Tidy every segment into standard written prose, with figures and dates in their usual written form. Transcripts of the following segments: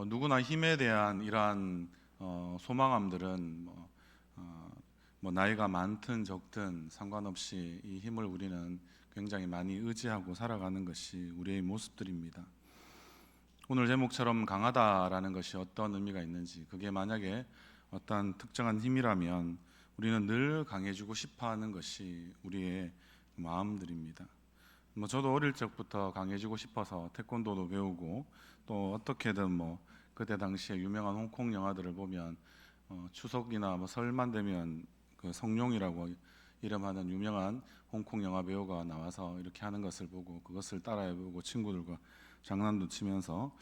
누구나 힘에 대한 이러한 소망함들은 나이가 많든 적든 상관없이 이 힘을 우리는 굉장히 많이 의지하고 살아가는 것이 우리의 모습들입니다. 오늘 제목처럼 강하다라는 것이 어떤 의미가 있는지, 그게 만약에 어떤 특정한 힘이라면 우리는 늘 강해지고 싶어하는 것이 우리의 마음들입니다. 저도 어릴 적부터 강해지고 싶어서 태권도도 배우고, 또 어떻게든 그때 당시에 유명한 홍콩 영화들을 보면 추석이나 설만 되면 그 성룡이라고 이름하는 유명한 홍콩 영화 배우가 나와서 이렇게 하는 것을 보고 그것을 따라해보고 친구들과 장난도 치면서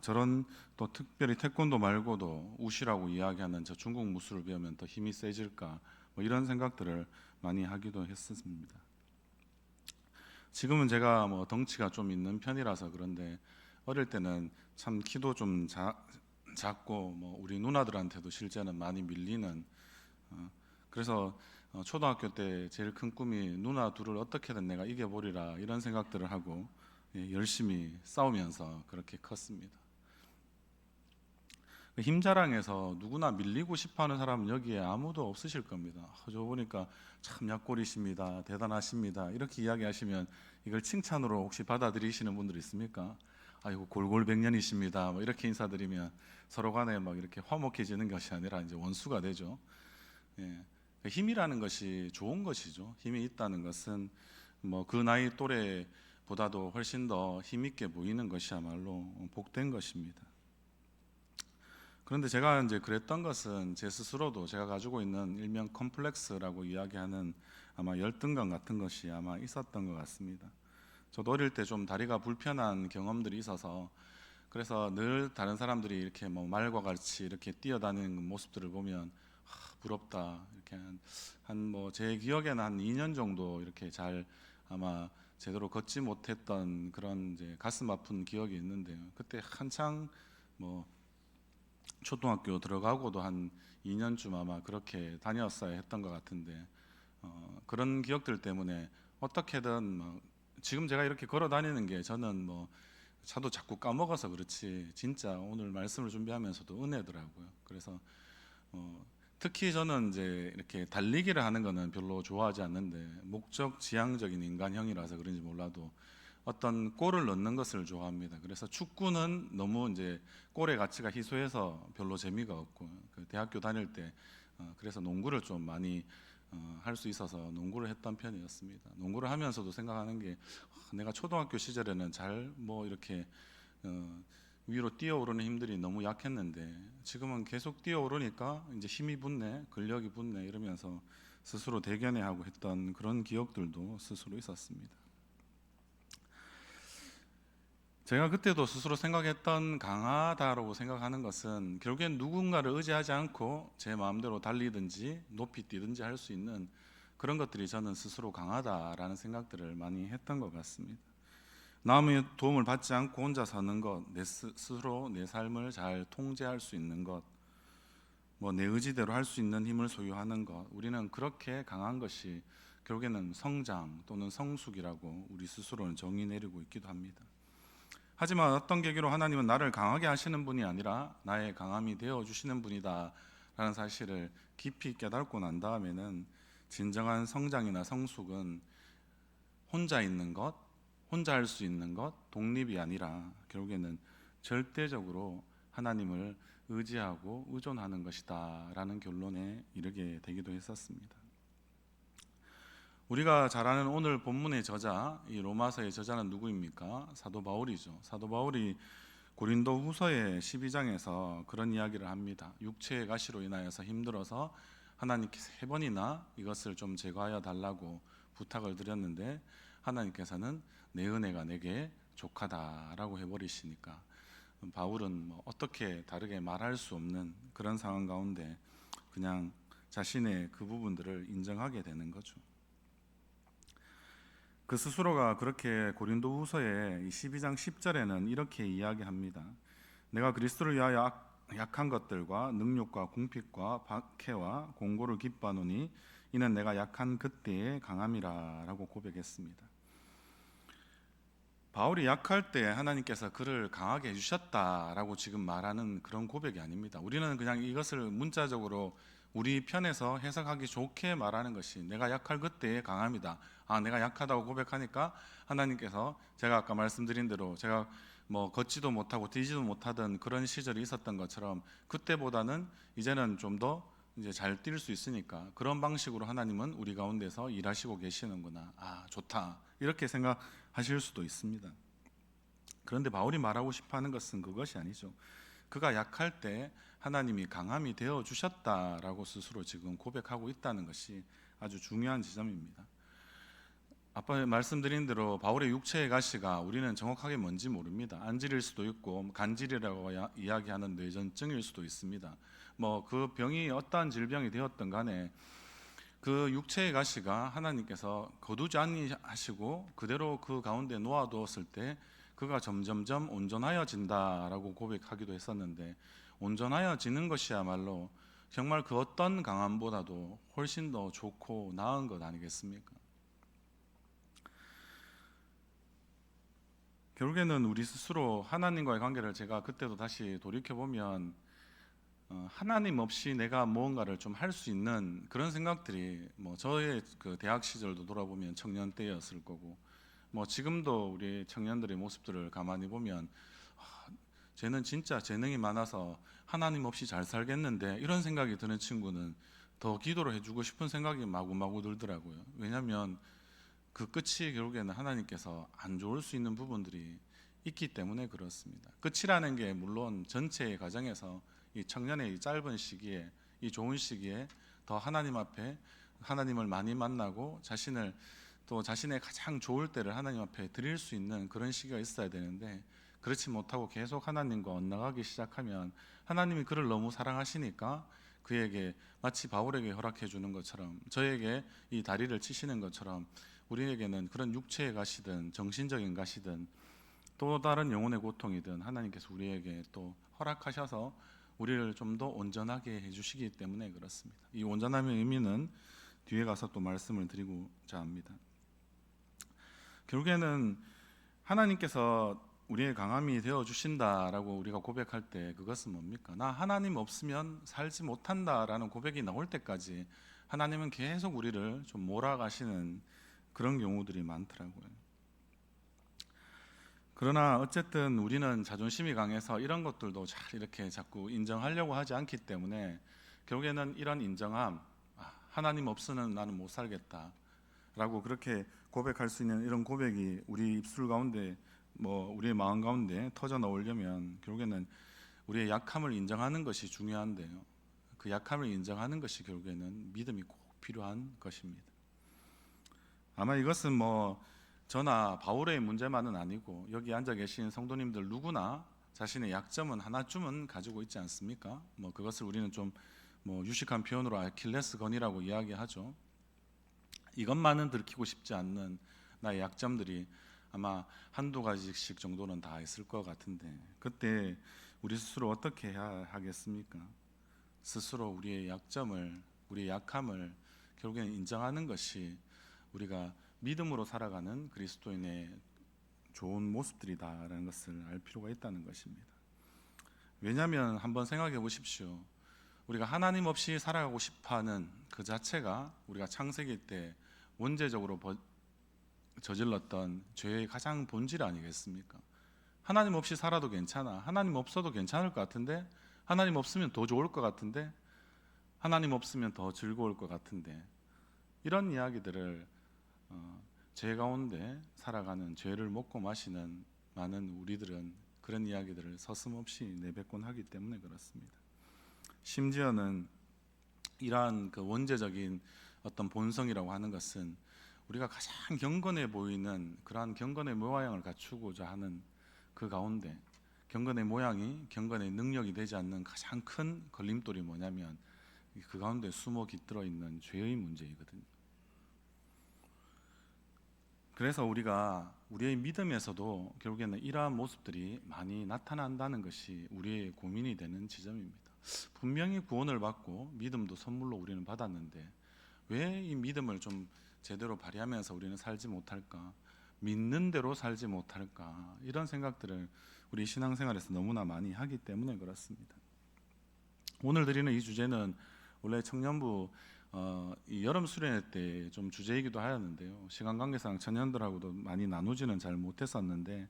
저런, 또 특별히 태권도 말고도 우시라고 이야기하는 저 중국 무술을 배우면 더 힘이 세질까, 이런 생각들을 많이 하기도 했습니다. 지금은 제가 덩치가 좀 있는 편이라서 그런데, 어릴 때는 참 키도 좀 작고 우리 누나들한테도 실제는 많이 밀리는, 그래서 초등학교 때 제일 큰 꿈이 누나 둘을 어떻게든 내가 이겨보리라, 이런 생각들을 하고 열심히 싸우면서 그렇게 컸습니다. 힘자랑에서 누구나 밀리고 싶어하는 사람은 여기에 아무도 없으실 겁니다. 저 보니까 참 약골이십니다, 대단하십니다, 이렇게 이야기하시면 이걸 칭찬으로 혹시 받아들이시는 분들 있습니까? 아이고 골골백년이십니다, 이렇게 인사드리면 서로 간에 이렇게 화목해지는 것이 아니라 이제 원수가 되죠. 예. 힘이라는 것이 좋은 것이죠. 힘이 있다는 것은 그 나이 또래보다도 훨씬 더 힘있게 보이는 것이야말로 복된 것입니다. 그런데 제가 이제 그랬던 것은 제 스스로도 제가 가지고 있는 일명 컴플렉스라고 이야기하는 아마 열등감 같은 것이 아마 있었던 것 같습니다. 저도 어릴 때 좀 다리가 불편한 경험들이 있어서, 그래서 늘 다른 사람들이 이렇게 말과 같이 이렇게 뛰어다니는 모습들을 보면 부럽다, 이렇게 제 기억에는 한 2년 정도 이렇게 잘 아마 제대로 걷지 못했던 그런 이제 가슴 아픈 기억이 있는데요. 그때 한창 초등학교 들어가고도 한 2년쯤 아마 그렇게 다녔어야 했던 것 같은데, 그런 기억들 때문에 어떻게든 지금 제가 이렇게 걸어 다니는 게, 저는 차도 자꾸 까먹어서 그렇지 진짜 오늘 말씀을 준비하면서도 은혜더라고요. 그래서 특히 저는 이제 이렇게 달리기를 하는 거는 별로 좋아하지 않는데, 목적 지향적인 인간형이라서 그런지 몰라도 어떤 골을 넣는 것을 좋아합니다. 그래서 축구는 너무 이제 골의 가치가 희소해서 별로 재미가 없고, 그 대학교 다닐 때 그래서 농구를 좀 많이 할 수 있어서 농구를 했던 편이었습니다. 농구를 하면서도 생각하는 게, 내가 초등학교 시절에는 잘 이렇게 위로 뛰어오르는 힘들이 너무 약했는데, 지금은 계속 뛰어오르니까 이제 힘이 붙네, 근력이 붙네, 이러면서 스스로 대견해하고 했던 그런 기억들도 스스로 있었습니다. 제가 그때도 스스로 생각했던 강하다라고 생각하는 것은, 결국엔 누군가를 의지하지 않고 제 마음대로 달리든지 높이 뛰든지 할 수 있는 그런 것들이 저는 스스로 강하다라는 생각들을 많이 했던 것 같습니다. 남의 도움을 받지 않고 혼자 사는 것, 스스로 내 삶을 잘 통제할 수 있는 것, 내 의지대로 할 수 있는 힘을 소유하는 것, 우리는 그렇게 강한 것이 결국에는 성장 또는 성숙이라고 우리 스스로는 정의 내리고 있기도 합니다. 하지만 어떤 계기로 하나님은 나를 강하게 하시는 분이 아니라 나의 강함이 되어주시는 분이다 라는 사실을 깊이 깨닫고 난 다음에는, 진정한 성장이나 성숙은 혼자 있는 것, 혼자 할 수 있는 것, 독립이 아니라 결국에는 절대적으로 하나님을 의지하고 의존하는 것이다 라는 결론에 이르게 되기도 했었습니다. 우리가 잘 아는 오늘 본문의 저자, 이 로마서의 저자는 누구입니까? 사도 바울이죠. 사도 바울이 고린도 후서의 12장에서 그런 이야기를 합니다. 육체의 가시로 인하여서 힘들어서 하나님께 3번이나 이것을 좀 제거하여 달라고 부탁을 드렸는데, 하나님께서는 내 은혜가 내게 족하다라고 해버리시니까 바울은 어떻게 다르게 말할 수 없는 그런 상황 가운데 그냥 자신의 그 부분들을 인정하게 되는 거죠. 그 스스로가 그렇게 고린도 후서의 12장 10절에는 이렇게 이야기합니다. 내가 그리스도를 위하여 약한 것들과 능욕과 궁핍과 박해와 공고를 기뻐하노니 이는 내가 약한 그때의 강함이라 라고 고백했습니다. 바울이 약할 때 하나님께서 그를 강하게 해주셨다라고 지금 말하는 그런 고백이 아닙니다. 우리는 그냥 이것을 문자적으로 우리 편에서 해석하기 좋게 말하는 것이 내가 약할 그때의 강함이다. 내가 약하다고 고백하니까 하나님께서 제가 아까 말씀드린 대로 제가 뭐 걷지도 못하고 뛰지도 못하던 그런 시절이 있었던 것처럼 그때보다는 이제는 좀 더 이제 잘 뛸 수 있으니까 그런 방식으로 하나님은 우리 가운데서 일하시고 계시는구나. 좋다. 이렇게 생각하실 수도 있습니다. 그런데 바울이 말하고 싶어 하는 것은 그것이 아니죠. 그가 약할 때 하나님이 강함이 되어 주셨다라고 스스로 지금 고백하고 있다는 것이 아주 중요한 지점입니다. 아까 말씀드린 대로 바울의 육체의 가시가 우리는 정확하게 뭔지 모릅니다. 안질일 수도 있고 간질이라고 이야기하는 뇌전증일 수도 있습니다. 뭐 그 병이 어떠한 질병이 되었든 간에 그 육체의 가시가 하나님께서 거두지 아니하시고 그대로 그 가운데 놓아두었을 때 그가 점점점 온전하여진다라고 고백하기도 했었는데, 온전하여지는 것이야말로 정말 그 어떤 강함보다도 훨씬 더 좋고 나은 것 아니겠습니까? 결국에는 우리 스스로 하나님과의 관계를 제가 그때도 다시 돌이켜보면 하나님 없이 내가 무언가를 좀 할 수 있는 그런 생각들이 뭐 저의 그 대학 시절도 돌아보면 청년 때였을 거고, 뭐 지금도 우리 청년들의 모습들을 가만히 보면 쟤는 진짜 재능이 많아서 하나님 없이 잘 살겠는데 이런 생각이 드는 친구는 더 기도를 해주고 싶은 생각이 마구마구 들더라고요. 왜냐하면 그 끝이 결국에는 하나님께서 안 좋을 수 있는 부분들이 있기 때문에 그렇습니다. 끝이라는 게 물론 전체의 과정에서 이 청년의 이 짧은 시기에, 이 좋은 시기에 더 하나님 앞에 하나님을 많이 만나고 또 자신의 가장 좋을 때를 하나님 앞에 드릴 수 있는 그런 시기가 있어야 되는데, 그렇지 못하고 계속 하나님과 엇나가기 시작하면 하나님이 그를 너무 사랑하시니까 그에게 마치 바울에게 허락해 주는 것처럼, 저에게 이 다리를 치시는 것처럼 우리에게는 그런 육체의 가시든 정신적인 가시든 또 다른 영혼의 고통이든 하나님께서 우리에게 또 허락하셔서 우리를 좀 더 온전하게 해주시기 때문에 그렇습니다. 이 온전함의 의미는 뒤에 가서 또 말씀을 드리고자 합니다. 결국에는 하나님께서 우리의 강함이 되어 주신다라고 우리가 고백할 때 그것은 뭡니까? 나 하나님 없으면 살지 못한다라는 고백이 나올 때까지 하나님은 계속 우리를 좀 몰아가시는 그런 경우들이 많더라고요. 그러나 어쨌든 우리는 자존심이 강해서 이런 것들도 잘 이렇게 자꾸 인정하려고 하지 않기 때문에 결국에는 이런 인정함, 하나님 없으면 나는 못 살겠다 라고 그렇게 고백할 수 있는 이런 고백이 우리 입술 가운데, 우리의 마음 가운데 터져 나오려면 결국에는 우리의 약함을 인정하는 것이 중요한데요, 그 약함을 인정하는 것이 결국에는 믿음이 꼭 필요한 것입니다. 아마 이것은 저나 바울의 문제만은 아니고 여기 앉아 계신 성도님들 누구나 자신의 약점은 하나쯤은 가지고 있지 않습니까? 그것을 우리는 좀 유식한 표현으로 아킬레스건이라고 이야기하죠. 이것만은 들키고 싶지 않는 나의 약점들이 아마 한두 가지씩 정도는 다 있을 것 같은데, 그때 우리 스스로 어떻게 해야 하겠습니까? 스스로 우리의 약점을, 우리의 약함을 결국에는 인정하는 것이 우리가 믿음으로 살아가는 그리스도인의 좋은 모습들이다라는 것을 알 필요가 있다는 것입니다. 왜냐하면 한번 생각해 보십시오. 우리가 하나님 없이 살아가고 싶어하는 그 자체가 우리가 창세기 때 원죄적으로 저질렀던 죄의 가장 본질 아니겠습니까? 하나님 없이 살아도 괜찮아, 하나님 없어도 괜찮을 것 같은데, 하나님 없으면 더 좋을 것 같은데, 하나님 없으면 더 즐거울 것 같은데, 이런 이야기들을 죄 가운데 살아가는, 죄를 먹고 마시는 많은 우리들은 그런 이야기들을 서슴없이 내뱉곤 하기 때문에 그렇습니다. 심지어는 이러한 그 원죄적인 어떤 본성이라고 하는 것은 우리가 가장 경건해 보이는 그러한 경건의 모양을 갖추고자 하는 그 가운데, 경건의 모양이 경건의 능력이 되지 않는 가장 큰 걸림돌이 뭐냐면 그 가운데 숨어 깃들어 있는 죄의 문제이거든요. 그래서 우리가 우리의 믿음에서도 결국에는 이러한 모습들이 많이 나타난다는 것이 우리의 고민이 되는 지점입니다. 분명히 구원을 받고 믿음도 선물로 우리는 받았는데 왜 이 믿음을 좀 제대로 발휘하면서 우리는 살지 못할까? 믿는 대로 살지 못할까, 이런 생각들을 우리 신앙생활에서 너무나 많이 하기 때문에 그렇습니다. 오늘 드리는 이 주제는 원래 청년부 이 여름 수련회 때 좀 주제이기도 하였는데요. 시간 관계상 청년들하고도 많이 나누지는 잘 못했었는데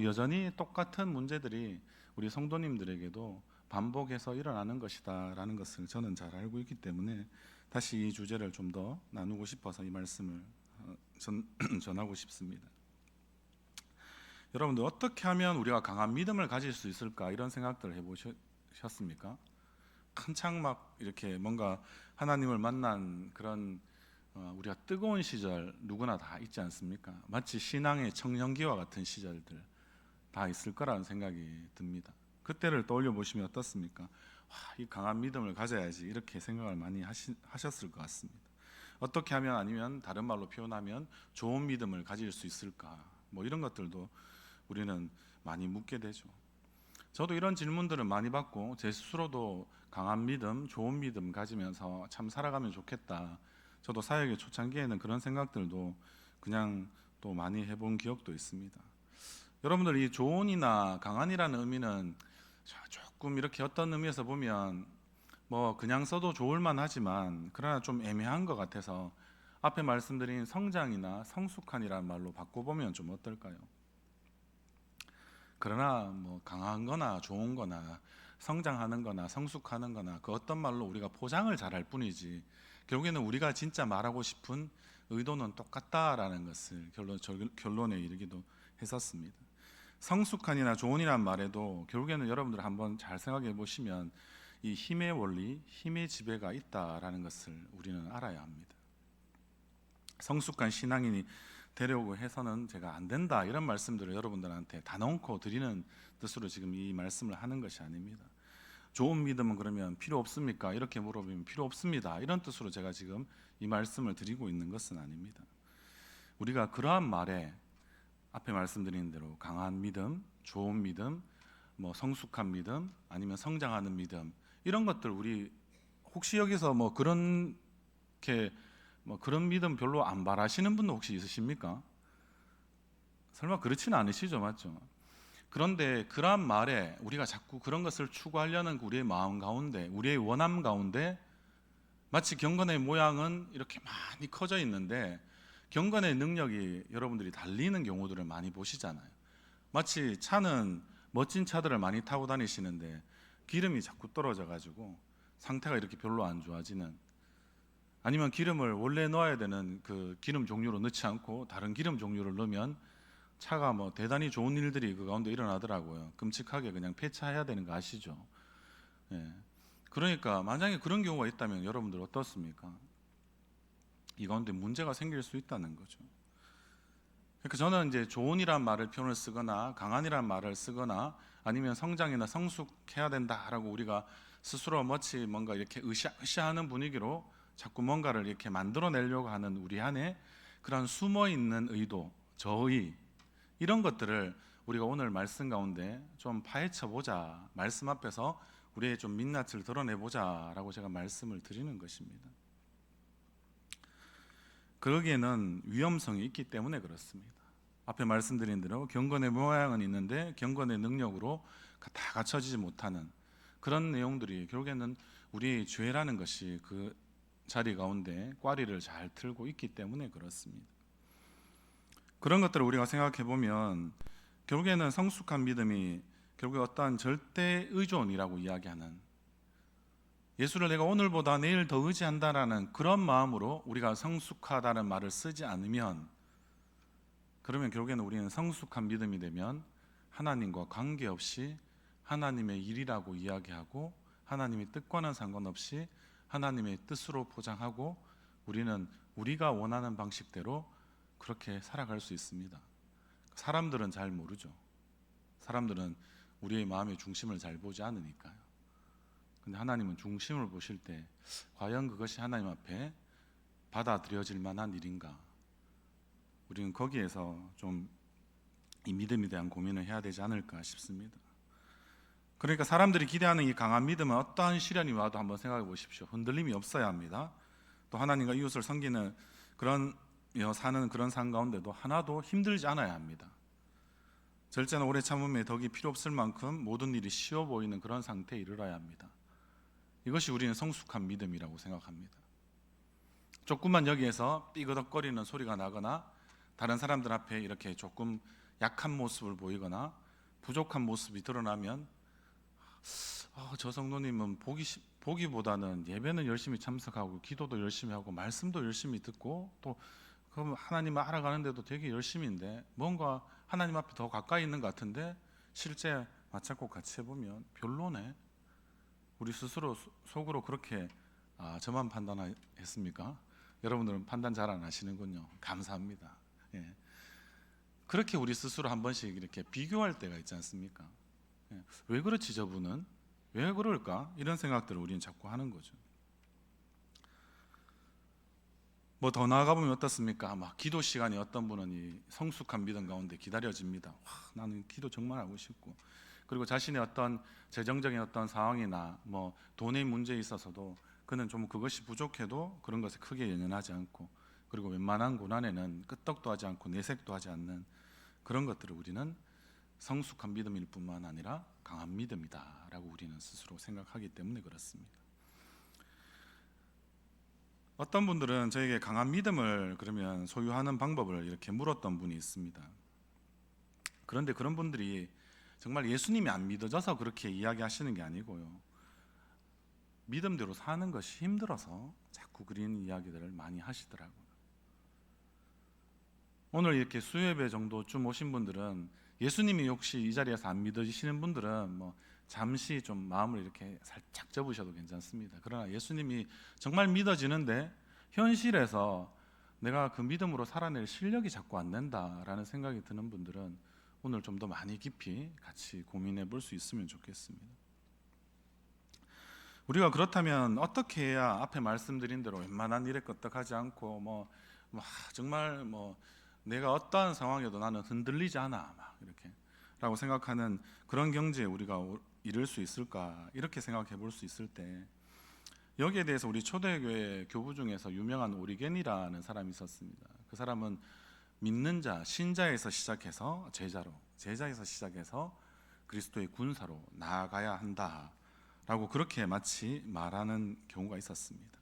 여전히 똑같은 문제들이 우리 성도님들에게도 반복해서 일어나는 것이다라는 것을 저는 잘 알고 있기 때문에 다시 이 주제를 좀 더 나누고 싶어서 이 말씀을 전하고 싶습니다. 여러분들, 어떻게 하면 우리가 강한 믿음을 가질 수 있을까, 이런 생각들을 해보셨습니까? 한창 막 이렇게 뭔가 하나님을 만난 그런 우리가 뜨거운 시절 누구나 다 있지 않습니까? 마치 신앙의 청년기와 같은 시절들 다 있을 거라는 생각이 듭니다. 그때를 떠올려 보시면 어떻습니까? 이 강한 믿음을 가져야지, 이렇게 생각을 많이 하셨을 것 같습니다. 어떻게 하면, 아니면 다른 말로 표현하면 좋은 믿음을 가질 수 있을까, 뭐 이런 것들도 우리는 많이 묻게 되죠. 저도 이런 질문들을 많이 받고 제 스스로도 강한 믿음, 좋은 믿음 가지면서 참 살아가면 좋겠다. 저도 사역의 초창기에는 그런 생각들도 그냥 또 많이 해본 기억도 있습니다. 여러분들, 이 좋은이나 강한이라는 의미는 조금 이렇게 어떤 의미에서 보면 뭐 그냥 써도 좋을만 하지만 그러나 좀 애매한 것 같아서 앞에 말씀드린 성장이나 성숙한이라는 말로 바꿔보면 좀 어떨까요? 그러나 뭐 강한 거나 좋은 거나 성장하는 거나 성숙하는 거나 그 어떤 말로 우리가 포장을 잘할 뿐이지 결국에는 우리가 진짜 말하고 싶은 의도는 똑같다라는 것을 결론에 이르기도 했었습니다. 성숙한이나 좋은이란 말에도 결국에는 여러분들 한번 잘 생각해 보시면 이 힘의 원리, 힘의 지배가 있다라는 것을 우리는 알아야 합니다. 성숙한 신앙인이 되려고 해서는 제가 안 된다, 이런 말씀들을 여러분들한테 다 넣고 드리는 뜻으로 지금 이 말씀을 하는 것이 아닙니다. 좋은 믿음은 그러면 필요 없습니까? 이렇게 물어보면 필요 없습니다, 이런 뜻으로 제가 지금 이 말씀을 드리고 있는 것은 아닙니다. 우리가 그러한 말에 앞에 말씀드린 대로 강한 믿음, 좋은 믿음, 뭐 성숙한 믿음, 아니면 성장하는 믿음, 이런 것들 우리 혹시 여기서 뭐 그런 믿음 별로 안 바라시는 분도 혹시 있으십니까? 설마 그렇지는 않으시죠, 맞죠? 그런데 그러한 말에 우리가 자꾸 그런 것을 추구하려는 우리의 마음 가운데, 우리의 원함 가운데 마치 경건의 모양은 이렇게 많이 커져 있는데 경건의 능력이 여러분들이 달리는 경우들을 많이 보시잖아요. 마치 차는 멋진 차들을 많이 타고 다니시는데 기름이 자꾸 떨어져 가지고 상태가 이렇게 별로 안 좋아지는, 아니면 기름을 원래 넣어야 되는 그 기름 종류로 넣지 않고 다른 기름 종류를 넣으면 차가 뭐 대단히 좋은 일들이 그 가운데 일어나더라고요. 끔찍하게 그냥 폐차해야 되는 거 아시죠? 예. 그러니까 만약에 그런 경우가 있다면 여러분들 어떻습니까? 이 가운데 문제가 생길 수 있다는 거죠. 그러니까 저는 이제 좋은이란 말을 표현을 쓰거나 강한이란 말을 쓰거나 아니면 성장이나 성숙해야 된다라고 우리가 스스로 마치 뭔가 이렇게 으쌰으쌰하는 분위기로 자꾸 뭔가를 이렇게 만들어내려고 하는 우리 안에 그런 숨어 있는 의도, 저의, 이런 것들을 우리가 오늘 말씀 가운데 좀 파헤쳐 보자, 말씀 앞에서 우리의 좀 민낯을 드러내보자라고 제가 말씀을 드리는 것입니다. 그러기에는 위험성이 있기 때문에 그렇습니다. 앞에 말씀드린 대로 경건의 모양은 있는데 경건의 능력으로 다 갖춰지지 못하는 그런 내용들이 결국에는 우리의 죄라는 것이 그 자리 가운데 꽈리를 잘 틀고 있기 때문에 그렇습니다. 그런 것들을 우리가 생각해 보면 결국에는 성숙한 믿음이 결국에 어떠한 절대 의존이라고 이야기하는, 예수를 내가 오늘보다 내일 더 의지한다라는 그런 마음으로 우리가 성숙하다는 말을 쓰지 않으면, 그러면 결국에는 우리는 성숙한 믿음이 되면 하나님과 관계없이 하나님의 일이라고 이야기하고 하나님의 뜻과는 상관없이 하나님의 뜻으로 포장하고 우리는 우리가 원하는 방식대로 그렇게 살아갈 수 있습니다. 사람들은 잘 모르죠. 사람들은 우리의 마음의 중심을 잘 보지 않으니까요. 근데 하나님은 중심을 보실 때 과연 그것이 하나님 앞에 받아들여질 만한 일인가? 우리는 거기에서 좀 이 믿음에 대한 고민을 해야 되지 않을까 싶습니다. 그러니까 사람들이 기대하는 이 강한 믿음은 어떠한 시련이 와도 한번 생각해 보십시오. 흔들림이 없어야 합니다. 또 하나님과 이웃을 섬기는 그런 사는 그런 삶 가운데도 하나도 힘들지 않아야 합니다. 절제는 오래 참음에 덕이 필요 없을 만큼 모든 일이 쉬워 보이는 그런 상태에 이르러야 합니다. 이것이 우리는 성숙한 믿음이라고 생각합니다. 조금만 여기에서 삐그덕거리는 소리가 나거나 다른 사람들 앞에 이렇게 조금 약한 모습을 보이거나 부족한 모습이 드러나면 저 성도님은 보기보다는 예배는 열심히 참석하고 기도도 열심히 하고 말씀도 열심히 듣고 또 그럼 하나님을 알아가는데도 되게 열심인데 뭔가 하나님 앞에 더 가까이 있는 것 같은데 실제 맞잡고 같이 해보면 별로네. 우리 스스로 속으로 그렇게 저만 판단했습니까? 여러분들은 판단 잘 안 하시는군요. 감사합니다. 예. 그렇게 우리 스스로 한 번씩 이렇게 비교할 때가 있지 않습니까? 예. 왜 그렇지 저분은? 왜 그럴까? 이런 생각들을 우리는 자꾸 하는 거죠. 뭐 더 나아가 보면 어떻습니까? 막 기도 시간이 어떤 분은 이 성숙한 믿음 가운데 기다려집니다. 나는 기도 정말 하고 싶고, 그리고 자신의 어떤 재정적인 어떤 상황이나 뭐 돈의 문제에 있어서도 그는 좀 그것이 부족해도 그런 것에 크게 연연하지 않고, 그리고 웬만한 고난에는 끄떡도 하지 않고 내색도 하지 않는 그런 것들을 우리는 성숙한 믿음일 뿐만 아니라 강한 믿음이다라고 우리는 스스로 생각하기 때문에 그렇습니다. 어떤 분들은 저에게 강한 믿음을 그러면 소유하는 방법을 이렇게 물었던 분이 있습니다. 그런데 그런 분들이 정말 예수님이 안 믿어져서 그렇게 이야기하시는 게 아니고요, 믿음대로 사는 것이 힘들어서 자꾸 그런 이야기들을 많이 하시더라고요. 오늘 이렇게 수요예배 정도쯤 오신 분들은, 예수님이 혹시 이 자리에서 안 믿어지시는 분들은 뭐 잠시 좀 마음을 이렇게 살짝 접으셔도 괜찮습니다. 그러나 예수님이 정말 믿어지는데 현실에서 내가 그 믿음으로 살아낼 실력이 자꾸 안 된다라는 생각이 드는 분들은 오늘 좀 더 많이 깊이 같이 고민해 볼 수 있으면 좋겠습니다. 우리가 그렇다면 어떻게 해야 앞에 말씀드린 대로 웬만한 일에 끄떡하지 않고 정말 내가 어떠한 상황에도 나는 흔들리지 않아 막 이렇게 라고 생각하는 그런 경지에 우리가 이룰 수 있을까, 이렇게 생각해 볼 수 있을 때, 여기에 대해서 우리 초대교회 교부 중에서 유명한 오리겐이라는 사람이 있었습니다. 그 사람은 믿는 자, 신자에서 시작해서 제자로, 제자에서 시작해서 그리스도의 군사로 나아가야 한다라고 그렇게 마치 말하는 경우가 있었습니다.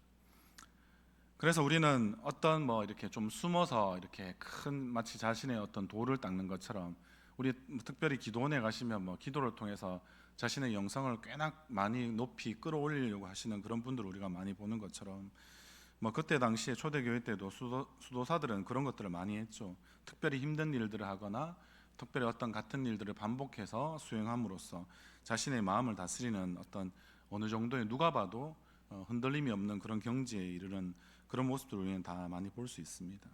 그래서 우리는 어떤 이렇게 좀 숨어서 이렇게 큰 마치 자신의 어떤 돌을 닦는 것처럼, 우리 특별히 기도원에 가시면 기도를 통해서 자신의 영성을 꽤나 많이 높이 끌어올리려고 하시는 그런 분들을 우리가 많이 보는 것처럼, 그때 당시에 초대교회 때도 수도사들은 그런 것들을 많이 했죠. 특별히 힘든 일들을 하거나 특별히 어떤 같은 일들을 반복해서 수행함으로써 자신의 마음을 다스리는 어떤 어느 정도의 누가 봐도 흔들림이 없는 그런 경지에 이르는 그런 모습들을 우리는 다 많이 볼 수 있습니다.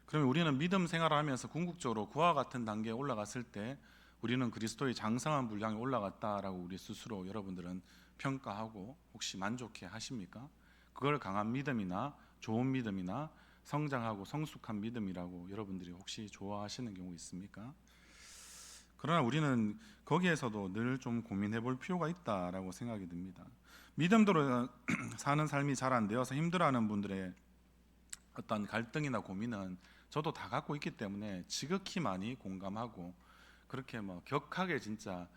그러면 우리는 믿음 생활을 하면서 궁극적으로 그와 같은 단계에 올라갔을 때 우리는 그리스도의 장성한 분량에 올라갔다라고 우리 스스로 여러분들은 평가하고 혹시 만족해 하십니까? 그걸 강한 믿음이나 좋은 믿음이나 성장하고 성숙한 믿음이라고 여러분들이 혹시 좋아하시는 경우 있습니까? 그러나 우리는 거기에서도 늘 좀 고민해 볼 필요가 있다라고 생각이 듭니다. 믿음대로 사는 삶이 잘 안 되어서 힘들어하는 분들의 어떤 갈등이나 고민은 저도 다 갖고 있기 때문에 지극히 많이 공감하고, 그렇게 격하게 진짜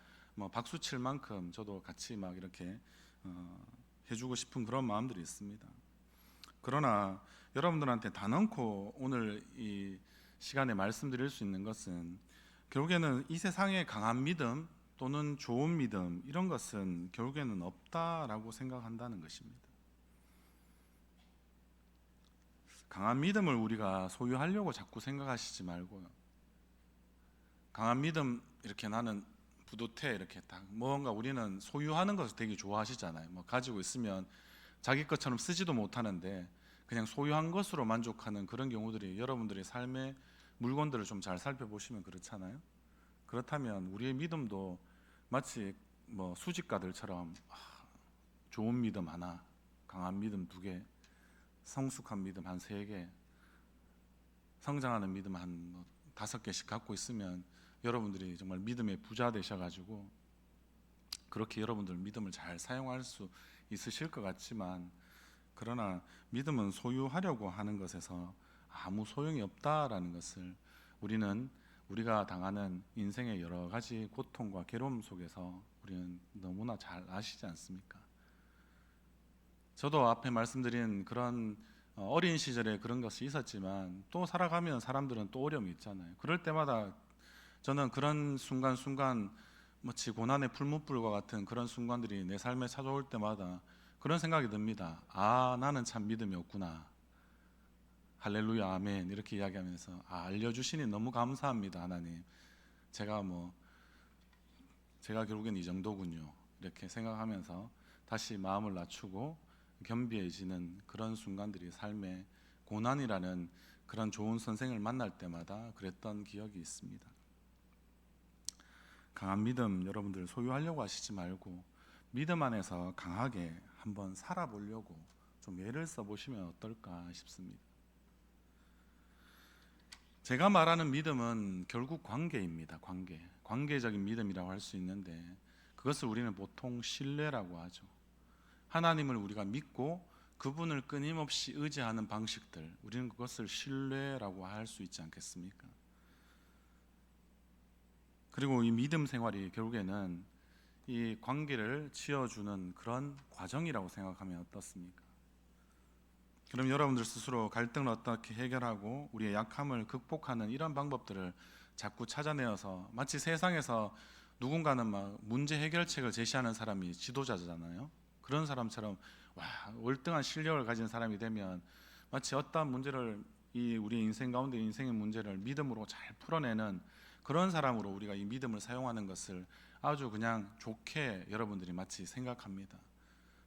박수 칠 만큼 저도 같이 이렇게 해주고 싶은 그런 마음들이 있습니다. 그러나 여러분들한테 단언코 오늘 이 시간에 말씀드릴 수 있는 것은, 결국에는 이 세상에 강한 믿음 또는 좋은 믿음 이런 것은 결국에는 없다라고 생각한다는 것입니다. 강한 믿음을 우리가 소유하려고 자꾸 생각하시지 말고요, 강한 믿음 이렇게 나는 뿌듯해 이렇게 딱 뭔가 우리는 소유하는 것을 되게 좋아하시잖아요. 가지고 있으면 자기 것처럼 쓰지도 못하는데 그냥 소유한 것으로 만족하는 그런 경우들이 여러분들의 삶의 물건들을 좀 잘 살펴보시면 그렇잖아요. 그렇다면 우리의 믿음도 마치 수집가들처럼 좋은 믿음 하나, 강한 믿음 2개, 성숙한 믿음 한 3개, 성장하는 믿음 한 5개씩 갖고 있으면 여러분들이 정말 믿음의 부자 되셔가지고 그렇게 여러분들 믿음을 잘 사용할 수 있으실 것 같지만, 그러나 믿음은 소유하려고 하는 것에서 아무 소용이 없다라는 것을 우리는 우리가 당하는 인생의 여러 가지 고통과 괴로움 속에서 우리는 너무나 잘 아시지 않습니까? 저도 앞에 말씀드린 그런 어린 시절에 그런 것이 있었지만 또 살아가면 사람들은 또 어려움이 있잖아요. 그럴 때마다 저는 그런 순간순간 마치 고난의 풀무불과 같은 그런 순간들이 내 삶에 찾아올 때마다 그런 생각이 듭니다. 아, 나는 참 믿음이 없구나. 할렐루야, 아멘. 이렇게 이야기하면서 알려주시니 너무 감사합니다, 하나님. 제가 제가 결국엔 이 정도군요. 이렇게 생각하면서 다시 마음을 낮추고 겸비해지는 그런 순간들이 삶의 고난이라는 그런 좋은 선생을 만날 때마다 그랬던 기억이 있습니다. 강한 믿음 여러분들 소유하려고 하시지 말고 믿음 안에서 강하게 한번 살아보려고 좀 예를 써보시면 어떨까 싶습니다. 제가 말하는 믿음은 결국 관계입니다. 관계적인 믿음이라고 할 수 있는데 그것을 우리는 보통 신뢰라고 하죠. 하나님을 우리가 믿고 그분을 끊임없이 의지하는 방식들, 우리는 그것을 신뢰라고 할 수 있지 않겠습니까? 그리고 이 믿음 생활이 결국에는 이 관계를 지어주는 그런 과정이라고 생각하면 어떻습니까? 그럼 여러분들 스스로 갈등을 어떻게 해결하고 우리의 약함을 극복하는 이런 방법들을 자꾸 찾아내어서 마치 세상에서 누군가는 막 문제 해결책을 제시하는 사람이 지도자잖아요. 그런 사람처럼 월등한 실력을 가진 사람이 되면 마치 어떠한 문제를 우리 인생 가운데 인생의 문제를 믿음으로 잘 풀어내는 그런 사람으로 우리가 이 믿음을 사용하는 것을 아주 그냥 좋게 여러분들이 마치 생각합니다.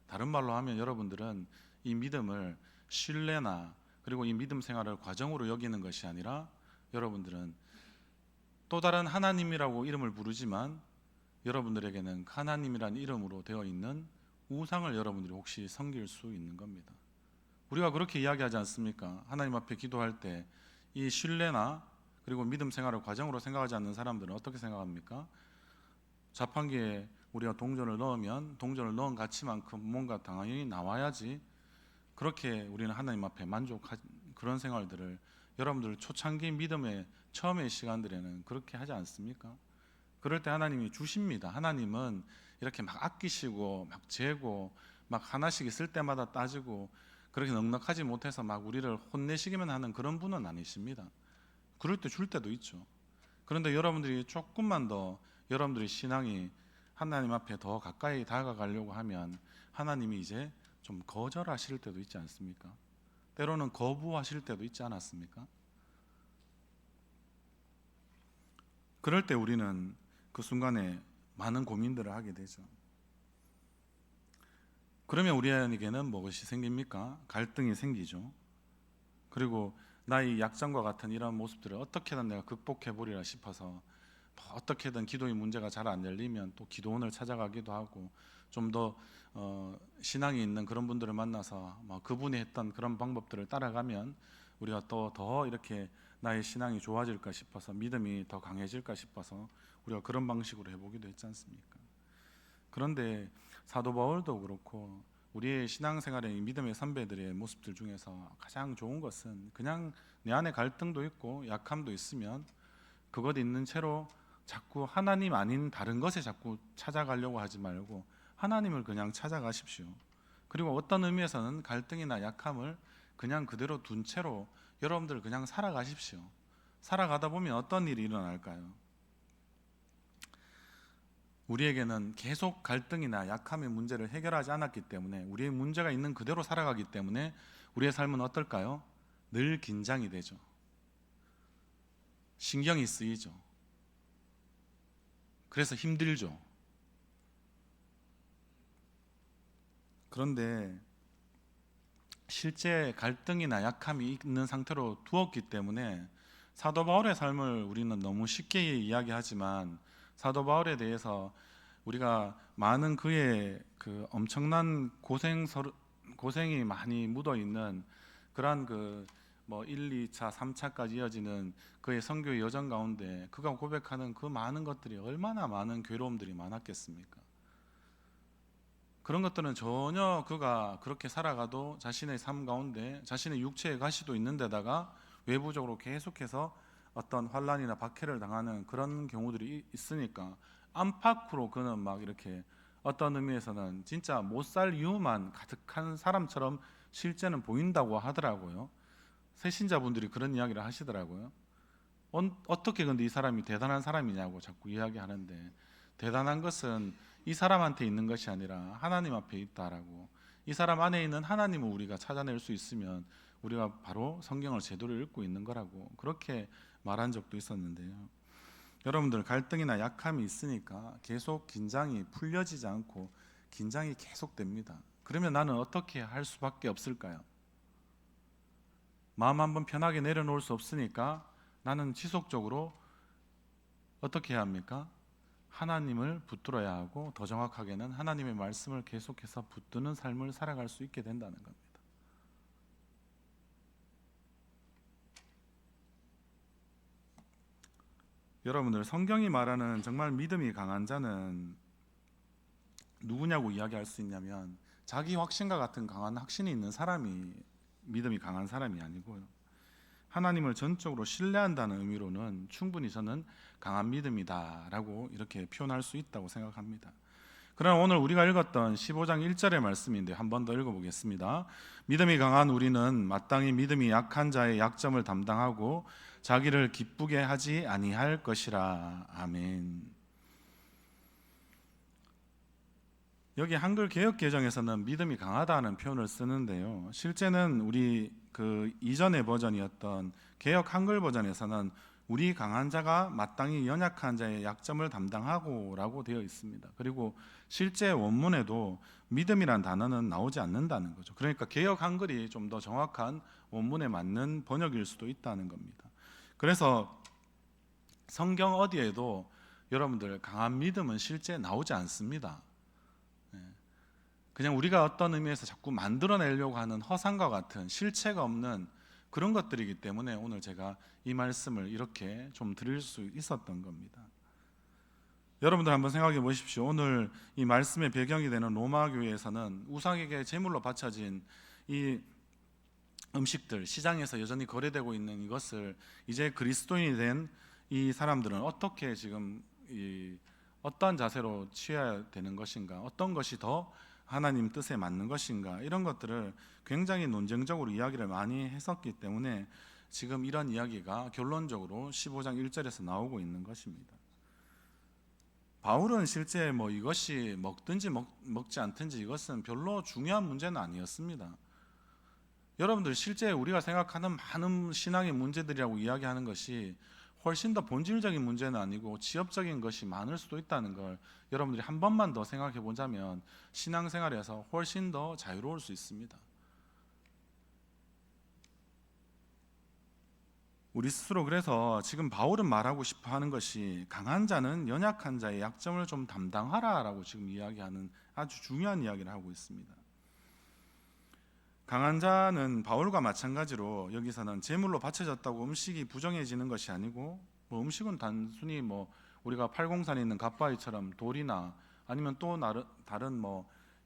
다른 말로 하면 여러분들은 이 믿음을 신뢰나 그리고 이 믿음 생활을 과정으로 여기는 것이 아니라 여러분들은 또 다른 하나님이라고 이름을 부르지만 여러분들에게는 하나님이라는 이름으로 되어 있는 우상을 여러분들이 혹시 섬길 수 있는 겁니다. 우리가 그렇게 이야기하지 않습니까? 하나님 앞에 기도할 때 이 신뢰나 그리고 믿음 생활을 과정으로 생각하지 않는 사람들은 어떻게 생각합니까? 자판기에 우리가 동전을 넣으면 동전을 넣은 가치만큼 뭔가 당연히 나와야지, 그렇게 우리는 하나님 앞에 만족한 그런 생활들을 여러분들 초창기 믿음의 처음의 시간들에는 그렇게 하지 않습니까? 그럴 때 하나님이 주십니다. 하나님은 이렇게 막 아끼시고 막 재고 막 하나씩 있을 때마다 따지고 그렇게 넉넉하지 못해서 막 우리를 혼내시기만 하는 그런 분은 아니십니다. 그럴 때 줄 때도 있죠. 그런데 여러분들이 조금만 더 여러분들의 신앙이 하나님 앞에 더 가까이 다가가려고 하면 하나님이 이제 좀 거절하실 때도 있지 않습니까? 때로는 거부하실 때도 있지 않았습니까? 그럴 때 우리는 그 순간에 많은 고민들을 하게 되죠. 그러면 우리에게는 무엇이 생깁니까? 갈등이 생기죠. 그리고 나의 약점과 같은 이런 모습들을 어떻게든 내가 극복해 보리라 싶어서 어떻게든 기도의 문제가 잘 안 열리면 또 기도원을 찾아가기도 하고 좀 더 신앙이 있는 그런 분들을 만나서 그분이 했던 그런 방법들을 따라가면 우리가 또 더 이렇게 나의 신앙이 좋아질까 싶어서 믿음이 더 강해질까 싶어서 우리가 그런 방식으로 해보기도 했지 않습니까? 그런데 사도 바울도 그렇고 우리의 신앙생활의 믿음의 선배들의 모습들 중에서 가장 좋은 것은 그냥 내 안에 갈등도 있고 약함도 있으면 그것 있는 채로 자꾸 하나님 아닌 다른 것에 자꾸 찾아가려고 하지 말고 하나님을 그냥 찾아가십시오. 그리고 어떤 의미에서는 갈등이나 약함을 그냥 그대로 둔 채로 여러분들 그냥 살아가십시오. 살아가다 보면 어떤 일이 일어날까요? 우리에게는 계속 갈등이나 약함의 문제를 해결하지 않았기 때문에 우리의 문제가 있는 그대로 살아가기 때문에 우리의 삶은 어떨까요? 늘 긴장이 되죠. 신경이 쓰이죠. 그래서 힘들죠. 그런데 실제 갈등이나 약함이 있는 상태로 두었기 때문에 사도 바울의 삶을 우리는 너무 쉽게 이야기하지만 사도 바울에 대해서 우리가 많은 그의 그 엄청난 고생이 많이 묻어 있는 그러한 1, 2차, 3차까지 이어지는 그의 선교의 여정 가운데 그가 고백하는 그 많은 것들이 얼마나 많은 괴로움들이 많았겠습니까? 그런 것들은 전혀 그가 그렇게 살아가도 자신의 삶 가운데 자신의 육체의 가시도 있는 데다가 외부적으로 계속해서 어떤 환란이나 박해를 당하는 그런 경우들이 있으니까 안팎으로 그는 막 이렇게 어떤 의미에서는 진짜 못 살 이유만 가득한 사람처럼 실제는 보인다고 하더라고요. 새신자분들이 그런 이야기를 하시더라고요. 어떻게 근데 이 사람이 대단한 사람이냐고 자꾸 이야기하는데, 대단한 것은 이 사람한테 있는 것이 아니라 하나님 앞에 있다라고. 이 사람 안에 있는 하나님을 우리가 찾아낼 수 있으면 우리가 바로 성경을 제대로 읽고 있는 거라고 그렇게 말한 적도 있었는데요. 여러분들, 갈등이나 약함이 있으니까 계속 긴장이 풀려지지 않고 긴장이 계속됩니다. 그러면 나는 어떻게 할 수밖에 없을까요? 마음 한번 편하게 내려놓을 수 없으니까 나는 지속적으로 어떻게 해야 합니까? 하나님을 붙들어야 하고, 더 정확하게는 하나님의 말씀을 계속해서 붙드는 삶을 살아갈 수 있게 된다는 겁니다. 여러분들, 성경이 말하는 정말 믿음이 강한 자는 누구냐고 이야기할 수 있냐면, 자기 확신과 같은 강한 확신이 있는 사람이 믿음이 강한 사람이 아니고요, 하나님을 전적으로 신뢰한다는 의미로는 충분히 저는 강한 믿음이다라고 이렇게 표현할 수 있다고 생각합니다. 그러나 오늘 우리가 읽었던 15장 1절의 말씀인데 한 번 더 읽어보겠습니다. 믿음이 강한 우리는 마땅히 믿음이 약한 자의 약점을 담당하고 자기를 기쁘게 하지 아니할 것이라. 아멘. 여기 한글 개역 개정에서는 믿음이 강하다는 표현을 쓰는데요, 실제는 우리 그 이전의 버전이었던 개역 한글 버전에서는 우리 강한 자가 마땅히 연약한 자의 약점을 담당하고라고 되어 있습니다. 그리고 실제 원문에도 믿음이란 단어는 나오지 않는다는 거죠. 그러니까 개역 한글이 좀 더 정확한 원문에 맞는 번역일 수도 있다는 겁니다. 그래서 성경 어디에도 여러분들 강한 믿음은 실제 나오지 않습니다. 그냥 우리가 어떤 의미에서 자꾸 만들어내려고 하는 허상과 같은 실체가 없는 그런 것들이기 때문에 오늘 제가 이 말씀을 이렇게 좀 드릴 수 있었던 겁니다. 여러분들 한번 생각해 보십시오. 오늘 이 말씀의 배경이 되는 로마 교회에서는 우상에게 제물로 바쳐진 이 음식들, 시장에서 여전히 거래되고 있는 이것을 이제 그리스도인이 된 이 사람들은 어떻게 지금 어떠한 자세로 취해야 되는 것인가, 어떤 것이 더 하나님 뜻에 맞는 것인가, 이런 것들을 굉장히 논쟁적으로 이야기를 많이 했었기 때문에 지금 이런 이야기가 결론적으로 15장 1절에서 나오고 있는 것입니다. 바울은 실제 이것이 먹든지 먹지 않든지 이것은 별로 중요한 문제는 아니었습니다. 여러분들, 실제 우리가 생각하는 많은 신앙의 문제들이라고 이야기하는 것이 훨씬 더 본질적인 문제는 아니고 지엽적인 것이 많을 수도 있다는 걸 여러분들이 한 번만 더 생각해 보자면 신앙생활에서 훨씬 더 자유로울 수 있습니다. 우리 스스로, 그래서 지금 바울은 말하고 싶어 하는 것이 강한 자는 연약한 자의 약점을 좀 담당하라라고 지금 이야기하는 아주 중요한 이야기를 하고 있습니다. 강한 자는 바울과 마찬가지로 여기서는 제물로 바쳐졌다고 음식이 부정해지는 것이 아니고, 음식은 단순히 우리가 팔공산에 있는 갓바위처럼 돌이나 아니면 또 다른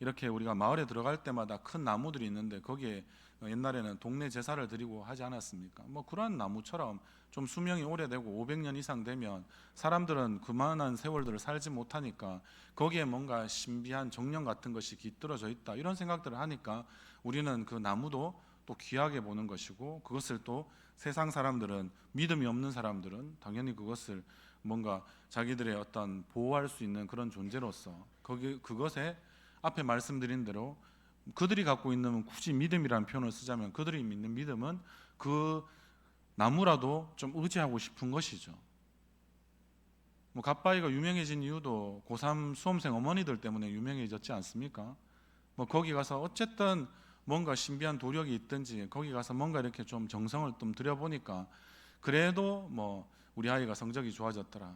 이렇게 우리가 마을에 들어갈 때마다 큰 나무들이 있는데 거기에 옛날에는 동네 제사를 드리고 하지 않았습니까? 그런 나무처럼 좀 수명이 오래되고 500년 이상 되면 사람들은 그만한 세월들을 살지 못하니까 거기에 뭔가 신비한 정령 같은 것이 깃들어져 있다, 이런 생각들을 하니까 우리는 그 나무도 또 귀하게 보는 것이고, 그것을 또 세상 사람들은, 믿음이 없는 사람들은 당연히 그것을 뭔가 자기들의 어떤 보호할 수 있는 그런 존재로서 그것에 앞에 말씀드린 대로 그들이 갖고 있는, 굳이 믿음이라는 표현을 쓰자면 그들이 믿는 믿음은 그 나무라도 좀 의지하고 싶은 것이죠. 갓바위가 유명해진 이유도 고3 수험생 어머니들 때문에 유명해졌지 않습니까? 거기 가서 어쨌든 뭔가 신비한 도력이 있든지 거기 가서 뭔가 이렇게 좀 정성을 좀 들여보니까 그래도 우리 아이가 성적이 좋아졌더라,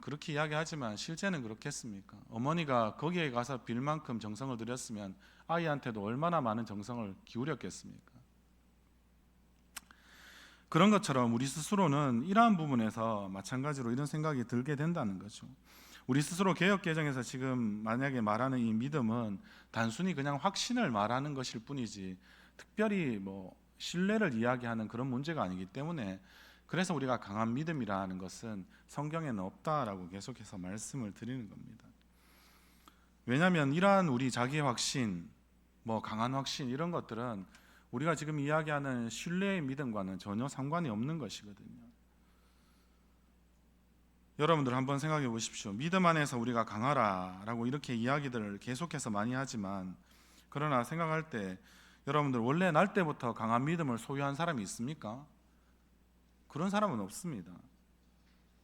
그렇게 이야기하지만 실제는 그렇겠습니까? 어머니가 거기에 가서 빌 만큼 정성을 들였으면 아이한테도 얼마나 많은 정성을 기울였겠습니까? 그런 것처럼 우리 스스로는 이러한 부분에서 마찬가지로 이런 생각이 들게 된다는 거죠. 우리 스스로 개역개정에서 지금 만약에 말하는 이 믿음은 단순히 그냥 확신을 말하는 것일 뿐이지 특별히 신뢰를 이야기하는 그런 문제가 아니기 때문에, 그래서 우리가 강한 믿음이라는 것은 성경에는 없다라고 계속해서 말씀을 드리는 겁니다. 왜냐하면 이러한 우리 자기의 확신, 강한 확신, 이런 것들은 우리가 지금 이야기하는 신뢰의 믿음과는 전혀 상관이 없는 것이거든요. 여러분들 한번 생각해 보십시오. 믿음 안에서 우리가 강하라라고 이렇게 이야기들을 계속해서 많이 하지만, 그러나 생각할 때 여러분들 원래 날 때부터 강한 믿음을 소유한 사람이 있습니까? 그런 사람은 없습니다.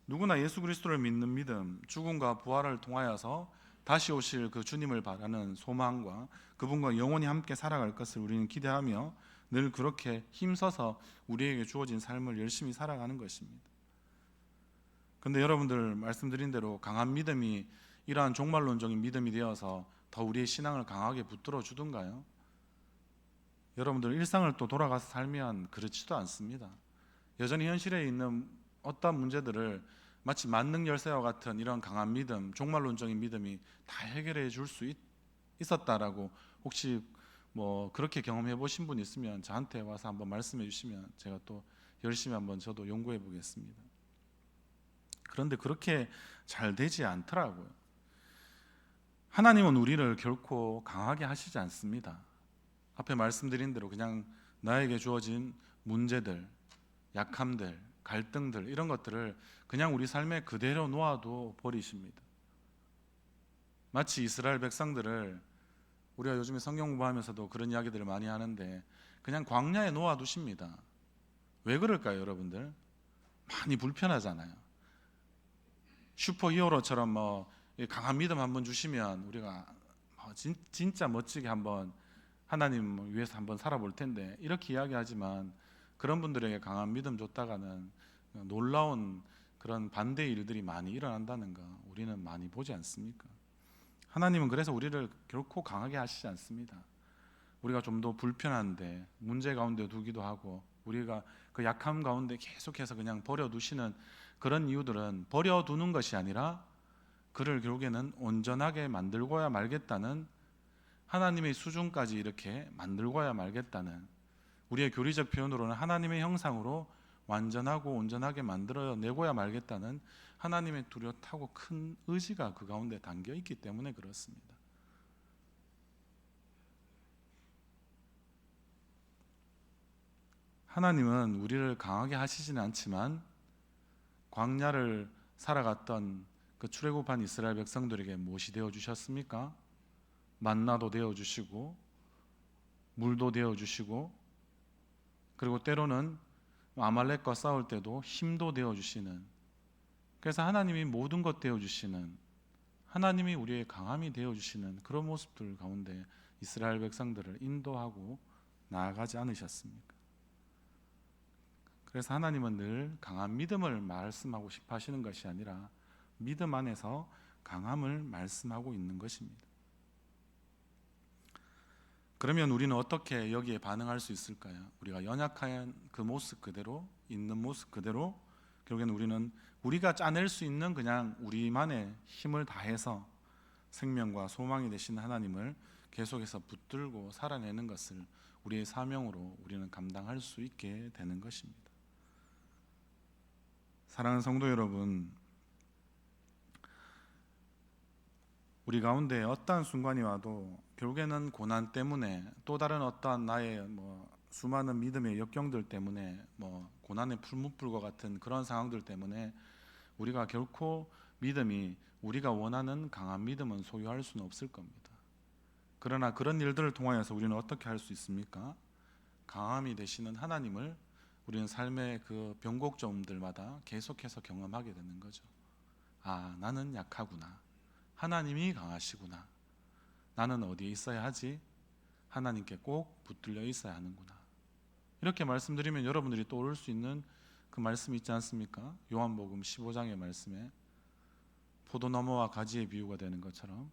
누구나 예수 그리스도를 믿는 믿음, 죽음과 부활을 통하여서 다시 오실 그 주님을 바라는 소망과 그분과 영원히 함께 살아갈 것을 우리는 기대하며 늘 그렇게 힘써서 우리에게 주어진 삶을 열심히 살아가는 것입니다. 근데 여러분들 말씀드린 대로 강한 믿음이 이러한 종말론적인 믿음이 되어서 더 우리의 신앙을 강하게 붙들어 주던가요? 여러분들 일상을 또 돌아가서 살면 그렇지도 않습니다. 여전히 현실에 있는 어떤 문제들을 마치 만능 열쇠와 같은 이런 강한 믿음, 종말론적인 믿음이 다 해결해 줄 수 있었다라고 혹시 그렇게 경험해 보신 분 있으면 저한테 와서 한번 말씀해 주시면 제가 또 열심히 한번 저도 연구해 보겠습니다. 그런데 그렇게 잘 되지 않더라고요. 하나님은 우리를 결코 강하게 하시지 않습니다. 앞에 말씀드린 대로 그냥 나에게 주어진 문제들, 약함들, 갈등들, 이런 것들을 그냥 우리 삶에 그대로 놓아도 버리십니다. 마치 이스라엘 백성들을 우리가 요즘에 성경 공부하면서도 그런 이야기들을 많이 하는데 그냥 광야에 놓아두십니다. 왜 그럴까요, 여러분들? 많이 불편하잖아요. 슈퍼히어로처럼 강한 믿음 한번 주시면 우리가 진짜 멋지게 한번 하나님 위해서 한번 살아볼 텐데, 이렇게 이야기하지만 그런 분들에게 강한 믿음 줬다가는 놀라운 그런 반대의 일들이 많이 일어난다는 거 우리는 많이 보지 않습니까? 하나님은 그래서 우리를 결코 강하게 하시지 않습니다. 우리가 좀 더 불편한데 문제 가운데 두기도 하고 우리가 그 약함 가운데 계속해서 그냥 버려두시는 그런 이유들은 버려두는 것이 아니라 그를 결국에는 온전하게 만들고야 말겠다는, 하나님의 수준까지 이렇게 만들고야 말겠다는, 우리의 교리적 표현으로는 하나님의 형상으로 완전하고 온전하게 만들어내고야 말겠다는 하나님의 뚜렷하고 큰 의지가 그 가운데 담겨 있기 때문에 그렇습니다. 하나님은 우리를 강하게 하시지는 않지만 광야를 살아갔던 그 출애굽한 이스라엘 백성들에게 무엇이 되어 주셨습니까? 만나도 되어 주시고 물도 되어 주시고, 그리고 때로는 아말렉과 싸울 때도 힘도 되어 주시는, 그래서 하나님이 모든 것 되어 주시는, 하나님이 우리의 강함이 되어 주시는 그런 모습들 가운데 이스라엘 백성들을 인도하고 나아가지 않으셨습니까? 그래서 하나님은 늘 강한 믿음을 말씀하고 싶어 하시는 것이 아니라 믿음 안에서 강함을 말씀하고 있는 것입니다. 그러면 우리는 어떻게 여기에 반응할 수 있을까요? 우리가 연약한 그 모습 그대로, 있는 모습 그대로, 결국에는 우리는 우리가 짜낼 수 있는 그냥 우리만의 힘을 다해서 생명과 소망이 되신 하나님을 계속해서 붙들고 살아내는 것을 우리의 사명으로 우리는 감당할 수 있게 되는 것입니다. 사랑하는 성도 여러분, 우리 가운데 어떠한 순간이 와도 결국에는 고난 때문에, 또 다른 어떠한 나의 수많은 믿음의 역경들 때문에, 고난의 풀무불과 같은 그런 상황들 때문에 우리가 결코 믿음이, 우리가 원하는 강한 믿음은 소유할 수는 없을 겁니다. 그러나 그런 일들을 통하여서 우리는 어떻게 할 수 있습니까? 강함이 되시는 하나님을 우리는 삶의 그 변곡점들마다 계속해서 경험하게 되는 거죠. 아, 나는 약하구나. 하나님이 강하시구나. 나는 어디에 있어야 하지? 하나님께 꼭 붙들려 있어야 하는구나. 이렇게 말씀드리면 여러분들이 떠오를 수 있는 그 말씀 있지 않습니까? 요한복음 15장의 말씀에 포도나무와 가지의 비유가 되는 것처럼,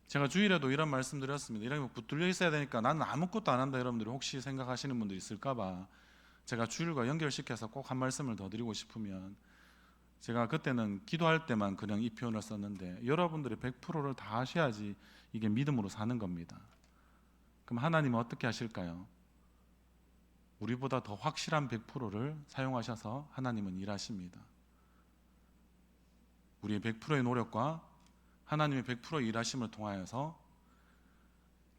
제가 주일에도 이런 말씀 드렸습니다. 이렇게 붙들려 있어야 되니까 나는 아무것도 안 한다, 여러분들이 혹시 생각하시는 분들이 있을까봐 제가 주일과 연결시켜서 꼭 한 말씀을 더 드리고 싶으면, 제가 그때는 기도할 때만 그냥 이 표현을 썼는데 여러분들이 100%를 다 하셔야지 이게 믿음으로 사는 겁니다. 그럼 하나님은 어떻게 하실까요? 우리보다 더 확실한 100%를 사용하셔서 하나님은 일하십니다. 우리의 100%의 노력과 하나님의 100% 일하심을 통하여서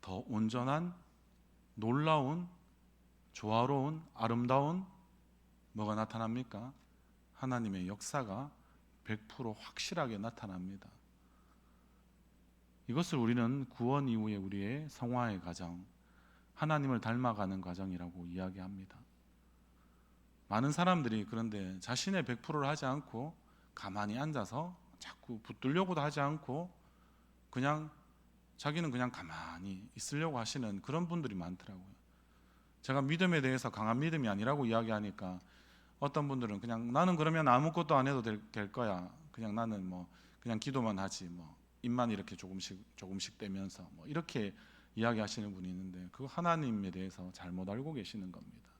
더 온전한, 놀라운, 조화로운, 아름다운 뭐가 나타납니까? 하나님의 역사가 100% 확실하게 나타납니다. 이것을 우리는 구원 이후에 우리의 성화의 과정, 하나님을 닮아가는 과정이라고 이야기합니다. 많은 사람들이 그런데 자신의 100%를 하지 않고 가만히 앉아서 자꾸 붙들려고도 하지 않고 그냥 자기는 그냥 가만히 있으려고 하시는 그런 분들이 많더라고요. 제가 믿음에 대해서 강한 믿음이 아니라고 이야기하니까 어떤 분들은 그냥 나는 그러면 아무것도 안 해도 될 거야. 그냥 나는 뭐 그냥 기도만 하지 뭐 입만 이렇게 조금씩 떼면서 뭐 이렇게 이야기하시는 분이 있는데 그 하나님에 대해서 잘못 알고 계시는 겁니다.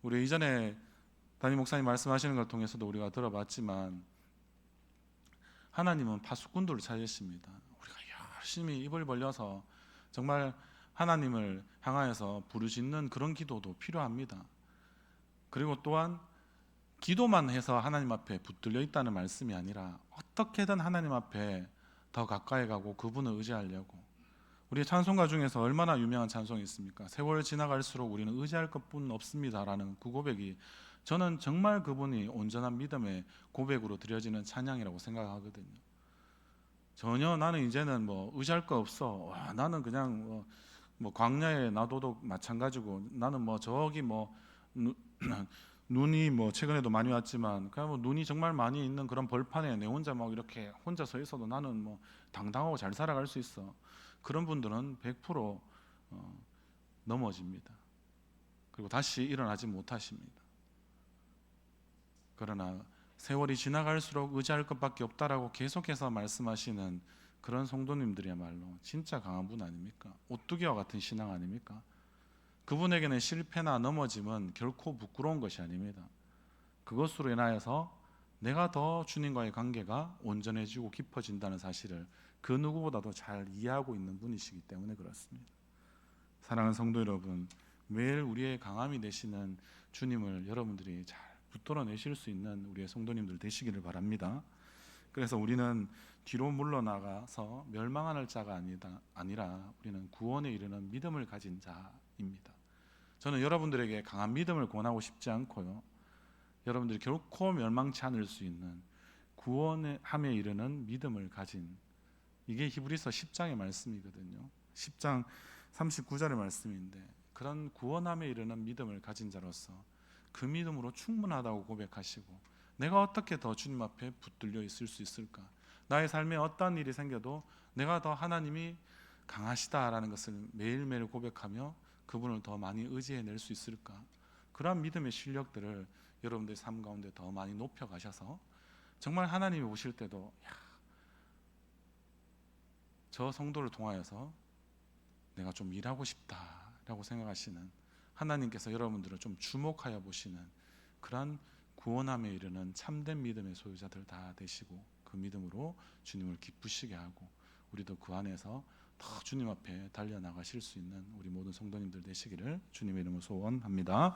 우리 이전에 담임 목사님 말씀하시는 걸 통해서도 우리가 들어봤지만 하나님은 파수꾼들을 찾으십니다. 우리가 열심히 입을 벌려서 정말 하나님을 향하여서 부르짖는 그런 기도도 필요합니다. 그리고 또한 기도만 해서 하나님 앞에 붙들려 있다는 말씀이 아니라 어떻게든 하나님 앞에 더 가까이 가고 그분을 의지하려고. 우리 찬송가 중에서 얼마나 유명한 찬송이 있습니까? 세월 지나갈수록 우리는 의지할 것뿐 없습니다라는 그 고백이 저는 정말 그분이 온전한 믿음의 고백으로 드려지는 찬양이라고 생각하거든요. 전혀 나는 이제는 뭐 의지할 거 없어. 와, 나는 그냥 뭐 광야에 놔둬도 마찬가지고 나는 뭐 저기 뭐 눈이 뭐 최근에도 많이 왔지만 그냥 뭐 눈이 정말 많이 있는 그런 벌판에 내 혼자 막 이렇게 혼자 서 있어도 나는 뭐 당당하고 잘 살아갈 수 있어. 그런 분들은 100% 넘어집니다. 그리고 다시 일어나지 못하십니다. 그러나 세월이 지나갈수록 의지할 것밖에 없다라고 계속해서 말씀하시는 그런 성도님들이야말로 진짜 강한 분 아닙니까? 오뚜기와 같은 신앙 아닙니까? 그분에게는 실패나 넘어짐은 결코 부끄러운 것이 아닙니다. 그것으로 인하여서 내가 더 주님과의 관계가 온전해지고 깊어진다는 사실을 그 누구보다도 잘 이해하고 있는 분이시기 때문에 그렇습니다. 사랑하는 성도 여러분, 매일 우리의 강함이 되시는 주님을 여러분들이 잘 붙들어내실 수 있는 우리의 성도님들 되시기를 바랍니다. 그래서 우리는 뒤로 물러나가서 멸망할 자가 아니라 우리는 구원에 이르는 믿음을 가진 자입니다. 저는 여러분들에게 강한 믿음을 권하고 싶지 않고요, 여러분들이 결코 멸망치 않을 수 있는 구원함에 이르는 믿음을 가진, 이게 히브리서 10장의 말씀이거든요. 10장 39절의 말씀인데 그런 구원함에 이르는 믿음을 가진 자로서 그 믿음으로 충분하다고 고백하시고 내가 어떻게 더 주님 앞에 붙들려 있을 수 있을까? 나의 삶에 어떠한 일이 생겨도 내가 더 하나님이 강하시다라는 것을 매일매일 고백하며 그분을 더 많이 의지해낼 수 있을까? 그러한 믿음의 실력들을 여러분들의 삶 가운데 더 많이 높여가셔서 정말 하나님이 오실 때도 저 성도를 통하여서 내가 좀 일하고 싶다라고 생각하시는, 하나님께서 여러분들을 좀 주목하여 보시는 그러한 구원함에 이르는 참된 믿음의 소유자들 다 되시고 그 믿음으로 주님을 기쁘시게 하고 우리도 그 안에서 더 주님 앞에 달려나가실 수 있는 우리 모든 성도님들 되시기를 주님의 이름으로 소원합니다.